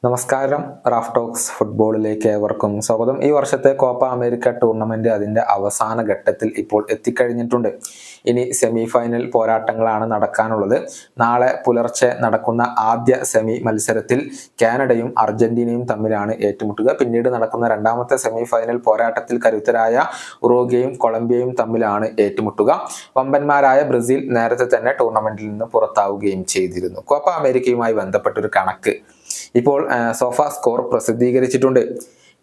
നമസ്കാരം. Raf talks ഫുട്ബോളിലേക്ക് ഏവർക്കും സ്വാഗതം. ഈ വർഷത്തെ കോപ്പ അമേരിക്ക ടൂർണമെന്റ് അതിന്റെ അവസാന ഘട്ടത്തിൽ ഇപ്പോൾ എത്തിക്കഴിഞ്ഞിട്ടുണ്ട്. ഇനി സെമി ഫൈനൽ പോരാട്ടങ്ങളാണ് നടക്കാനുള്ളത്. നാളെ പുലർച്ചെ നടക്കുന്ന ആദ്യ സെമി മത്സരത്തിൽ കാനഡയും അർജന്റീനയും തമ്മിലാണ് ഏറ്റുമുട്ടുക. പിന്നീട് നടക്കുന്ന രണ്ടാമത്തെ സെമി ഫൈനൽ പോരാട്ടത്തിൽ കരുത്തരായ ഉറുഗ്വേയും കൊളംബിയയും തമ്മിലാണ് ഏറ്റുമുട്ടുക. വമ്പന്മാരായ ബ്രസീൽ നേരത്തെ തന്നെ ടൂർണമെന്റിൽ നിന്ന് പുറത്താവുകയും ചെയ്തിരുന്നു. കോപ്പ അമേരിക്കയുമായി ബന്ധപ്പെട്ടൊരു കണക്ക് ഇപ്പോൾ സോഫ സ്കോർ പ്രസിദ്ധീകരിച്ചിട്ടുണ്ട്.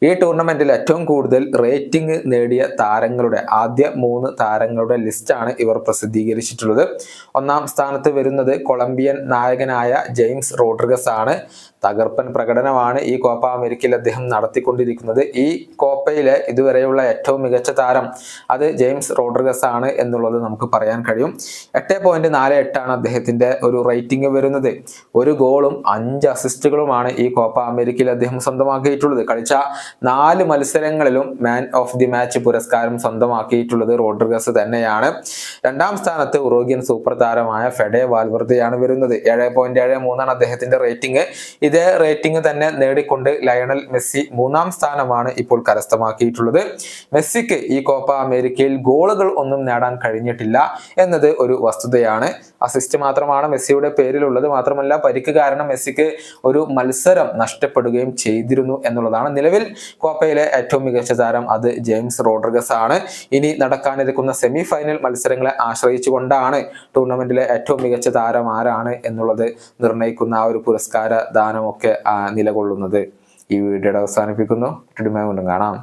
ഈ ടൂർണമെന്റിൽ ഏറ്റവും കൂടുതൽ റേറ്റിംഗ് നേടിയ താരങ്ങളുടെ ആദ്യ 3 താരങ്ങളുടെ ലിസ്റ്റാണ് ഇവർ പ്രസിദ്ധീകരിച്ചിട്ടുള്ളത്. ഒന്നാം സ്ഥാനത്ത് വരുന്നത് കൊളംബിയൻ നായകനായ ജെയിംസ് റോഡ്രിഗസ് ആണ്. തകർപ്പൻ പ്രകടനമാണ് ഈ കോപ്പ അമേരിക്കയിൽ അദ്ദേഹം നടത്തിക്കൊണ്ടിരിക്കുന്നത്. ഈ കോപ്പയിലെ ഇതുവരെയുള്ള ഏറ്റവും മികച്ച താരം അത് ജെയിംസ് റോഡ്രിഗസ് ആണ് എന്നുള്ളത് നമുക്ക് പറയാൻ കഴിയും. 8.48 ആണ് അദ്ദേഹത്തിന്റെ ഒരു റേറ്റിംഗ് വരുന്നത്. 1 ഗോളും 5 അസിസ്റ്റുകളുമാണ് ഈ കോപ്പ അമേരിക്കയിൽ അദ്ദേഹം സ്വന്തമാക്കിയിട്ടുള്ളത്. കളിച്ച 4 മത്സരങ്ങളിലും മാൻ ഓഫ് ദി മാച്ച് പുരസ്കാരം സ്വന്തമാക്കിയിട്ടുള്ളത് റോഡ്രിഗസ് തന്നെയാണ്. രണ്ടാം സ്ഥാനത്ത് ഉറുഗ്വേൻ സൂപ്പർ താരമായ ഫെഡെ വാൽവർദെയാണ് വരുന്നത്. 7.73 ആണ് അദ്ദേഹത്തിന്റെ റേറ്റിംഗ്. ഇതേ റേറ്റിംഗ് തന്നെ നേടിക്കൊണ്ട് ലയണൽ മെസ്സി 3-ാം സ്ഥാനമാണ് ഇപ്പോൾ കരസ്ഥമാക്കിയിട്ടുള്ളത്. മെസ്സിക്ക് ഈ കോപ്പ അമേരിക്കയിൽ ഗോളുകൾ ഒന്നും നേടാൻ കഴിഞ്ഞിട്ടില്ല എന്നത് ഒരു വസ്തുതയാണ്. അസിസ്റ്റ് മാത്രമാണ് മെസ്സിയുടെ പേരിലുള്ളത്. മാത്രമല്ല, പരിക്ക് കാരണം മെസ്സിക്ക് ഒരു മത്സരം നഷ്ടപ്പെടുകയും ചെയ്തിരുന്നു എന്നുള്ളതാണ്. നിലവിൽ കോപ്പയിലെ ഏറ്റവും മികച്ച താരം അത് ജെയിംസ് റോഡ്രിഗസ് ആണ്. ഇനി നടക്കാനിരിക്കുന്ന സെമി ഫൈനൽ മത്സരങ്ങളെ ആശ്രയിച്ചുകൊണ്ടാണ് ടൂർണമെന്റിലെ ഏറ്റവും മികച്ച താരം ആരാണ് എന്നുള്ളത് നിർണ്ണയിക്കുന്ന ആ ഒരു പുരസ്കാര ദാനമൊക്കെ നിലകൊള്ളുന്നത്. ഈ വീഡിയോയുടെ അവസാനിപ്പിക്കുന്നു. വീണ്ടും കാണാം.